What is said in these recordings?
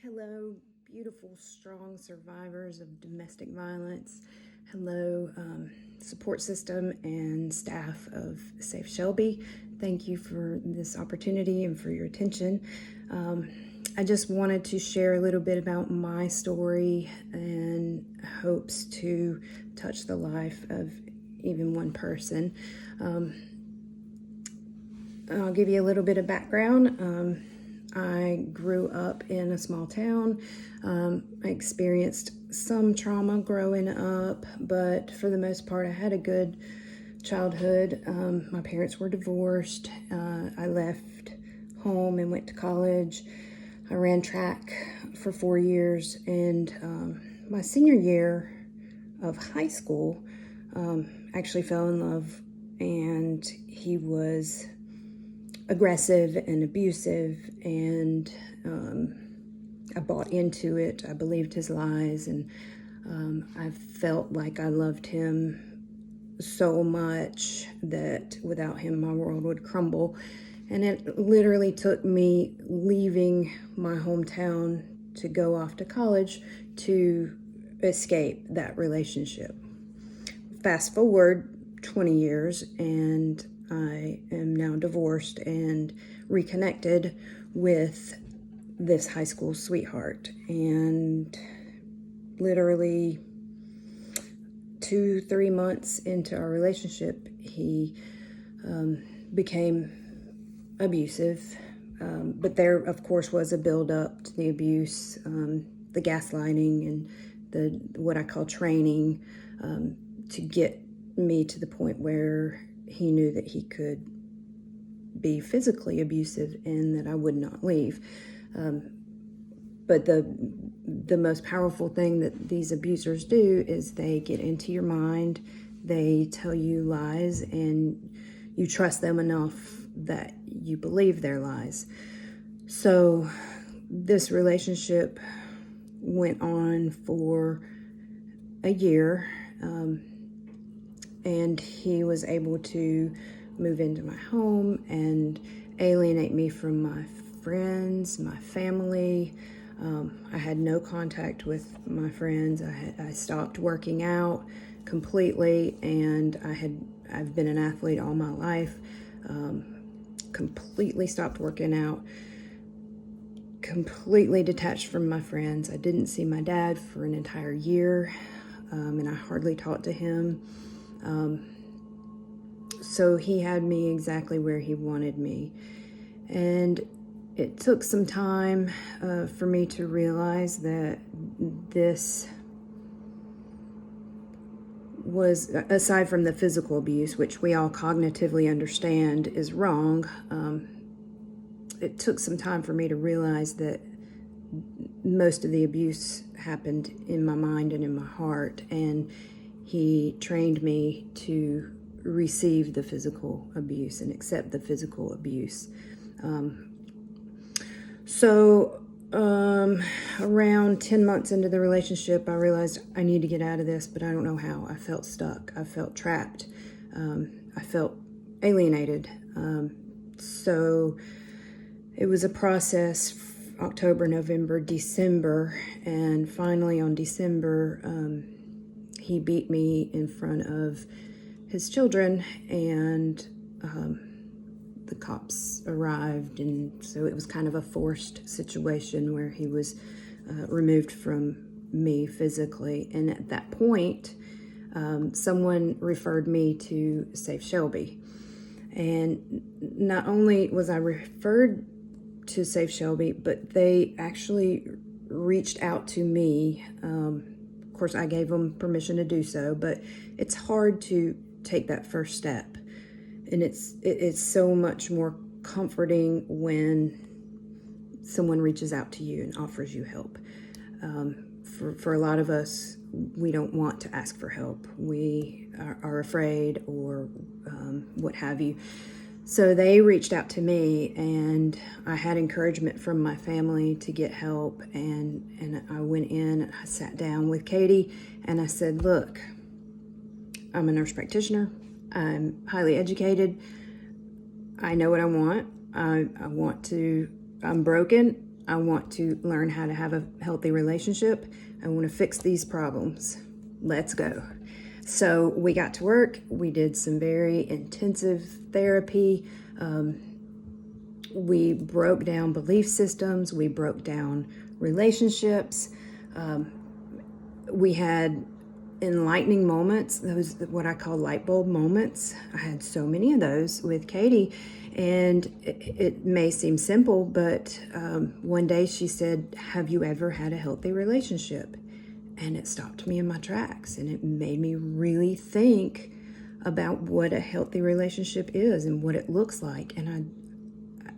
Hello, beautiful, strong survivors of domestic violence. Hello, support system and staff of Safe Shelby. Thank you for this opportunity and for your attention. I just wanted to share a little bit about my story and hopes to touch the life of even one person. I'll give you a little bit of background. I grew up in a small town. I experienced some trauma growing up, but for the most part, I had a good childhood. My parents were divorced. I left home and went to college. I ran track for 4 years, and my senior year of high school, actually fell in love, and he was aggressive and abusive, and I bought into it. I believed his lies, and I felt like I loved him so much that without him my world would crumble. And it literally took me leaving my hometown to go off to college to escape that relationship. Fast forward 20 years, and I am now divorced and reconnected with this high school sweetheart. And literally 2-3 months into our relationship, he became abusive. But there, of course, was a build-up to the abuse, the gaslighting, and the what I call training, to get me to the point where he knew that he could be physically abusive and that I would not leave. But the most powerful thing that these abusers do is they get into your mind, they tell you lies, and you trust them enough that you believe their lies. So this relationship went on for a year, and he was able to move into my home and alienate me from my friends, my family. I had no contact with my friends. I stopped working out completely, and I've been an athlete all my life. Completely stopped working out. Completely detached from my friends. I didn't see my dad for an entire year, and I hardly talked to him. So he had me exactly where he wanted me. And it took some time for me to realize that this was, aside from the physical abuse, which we all cognitively understand is wrong, it took some time for me to realize that most of the abuse happened in my mind and in my heart, and he trained me to receive the physical abuse and accept the physical abuse. So around 10 months into the relationship, I realized I need to get out of this, but I don't know how. I felt stuck. I felt trapped. I felt alienated. So it was a process, October, November, December, and finally on December, he beat me in front of his children, and the cops arrived, and so it was kind of a forced situation where he was removed from me physically. And at that point, someone referred me to Safe Shelby. And not only was I referred to Safe Shelby, but they actually reached out to me. Of course, I gave them permission to do so, but it's hard to take that first step. And it's so much more comforting when someone reaches out to you and offers you help. For a lot of us, we don't want to ask for help. We are afraid, or what have you. So they reached out to me, and I had encouragement from my family to get help. And I went in and I sat down with Katie, and I said, look, I'm a nurse practitioner. I'm highly educated. I know what I want. I'm broken. I want to learn how to have a healthy relationship. I want to fix these problems. Let's go. So we got to work. We did some very intensive therapy. We broke down belief systems. We broke down relationships. We had enlightening moments, those what I call light bulb moments. I had so many of those with Katie, and it may seem simple, but one day she said, "Have you ever had a healthy relationship?" And it stopped me in my tracks, and it made me really think about what a healthy relationship is and what it looks like. And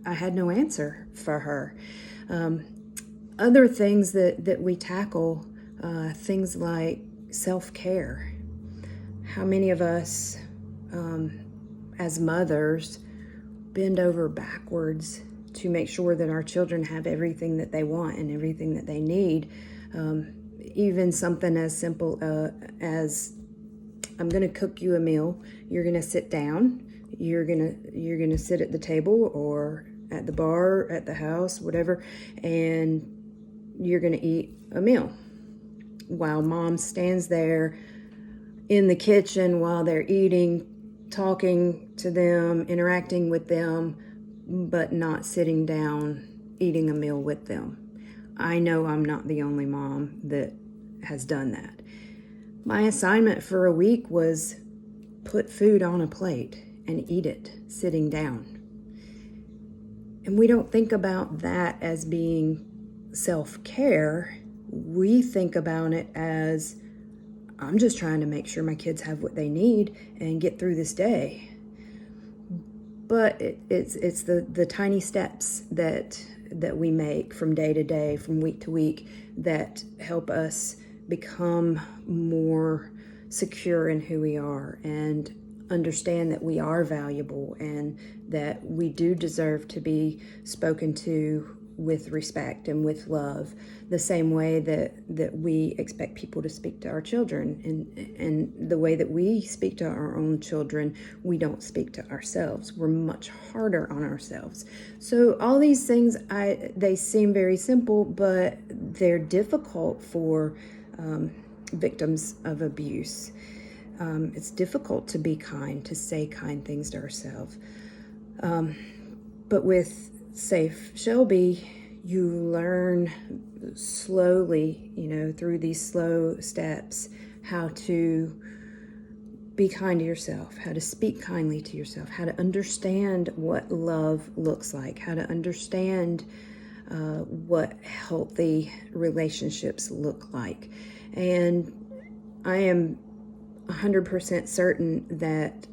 I had no answer for her. Other things that we tackle, things like self-care. How many of us, as mothers, bend over backwards to make sure that our children have everything that they want and everything that they need? Even something as simple as, I'm going to cook you a meal. You're going to sit down. You're gonna sit at the table or at the bar, at the house, whatever, and you're gonna eat a meal while mom stands there in the kitchen while they're eating, talking to them, interacting with them, but not sitting down eating a meal with them. I know I'm not the only mom that has done that. My assignment for a week was put food on a plate and eat it sitting down. And we don't think about that as being self-care. We think about it as, I'm just trying to make sure my kids have what they need and get through this day. But it's the tiny steps that we make from day to day, from week to week, that help us become more secure in who we are and understand that we are valuable and that we do deserve to be spoken to with respect and with love, the same way that we expect people to speak to our children, and the way that we speak to our own children, we don't speak to ourselves. We're much harder on ourselves. So all these things, they seem very simple, but they're difficult for victims of abuse. It's difficult to be kind, to say kind things to ourselves. But with Safe Shelby, you learn slowly, through these slow steps, how to be kind to yourself, how to speak kindly to yourself, how to understand what love looks like, how to understand what healthy relationships look like. And I am 100% certain that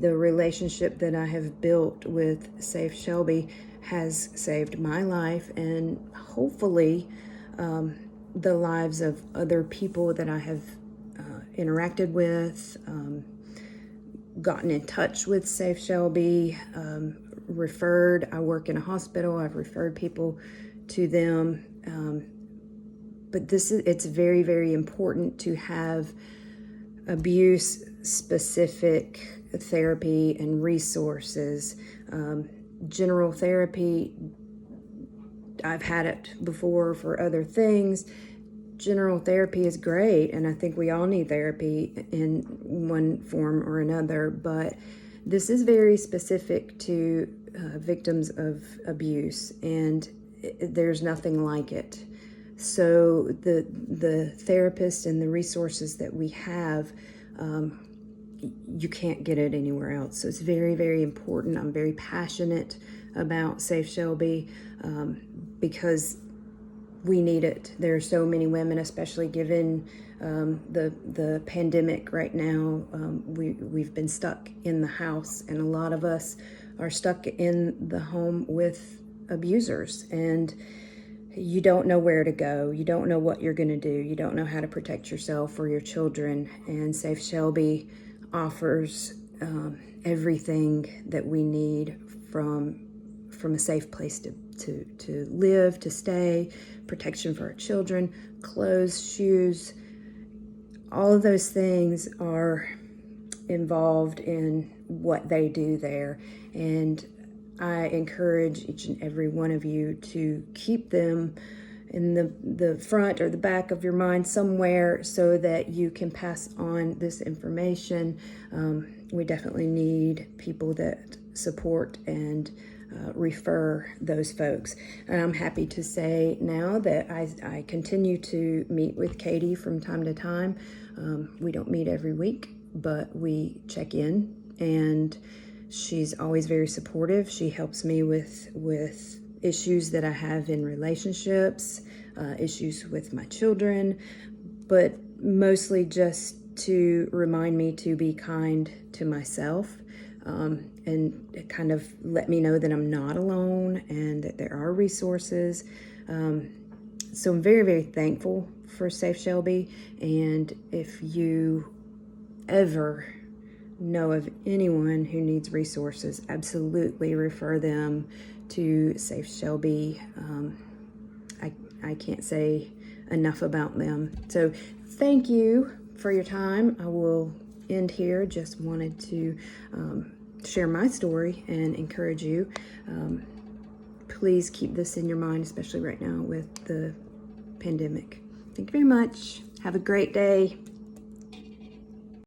the relationship that I have built with Safe Shelby has saved my life, and hopefully the lives of other people that I have interacted with, gotten in touch with Safe Shelby, referred. I work in a hospital. I've referred people to them. But it's very, very important to have abuse-specific therapy and resources. General therapy, I've had it before for other things. General therapy is great, and I think we all need therapy in one form or another, but this is very specific to victims of abuse, and there's nothing like it. So the therapists and the resources that we have, you can't get it anywhere else. So it's very, very important. I'm very passionate about Safe Shelby because we need it. There are so many women, especially given the pandemic right now. We've been stuck in the house, and a lot of us are stuck in the home with abusers, and you don't know where to go. You don't know what you're going to do. You don't know how to protect yourself or your children. And Safe Shelby offers everything that we need from a safe place to live, to stay, protection for our children, clothes, shoes. All of those things are involved in what they do there. And I encourage each and every one of you to keep them in the front or the back of your mind somewhere so that you can pass on this information. We definitely need people that support and refer those folks. And I'm happy to say now that I continue to meet with Katie from time to time. We don't meet every week, but we check in, and she's always very supportive. She helps me with issues that I have in relationships, issues with my children, but mostly just to remind me to be kind to myself, and kind of let me know that I'm not alone and that there are resources. So I'm very, very thankful for Safe Shelby. And if you ever know of anyone who needs resources, absolutely refer them to Safe Shelby. I can't say enough about them. So thank you for your time. I will end here. Just wanted to share my story and encourage you. Please keep this in your mind, especially right now with the pandemic. Thank you very much. Have a great day.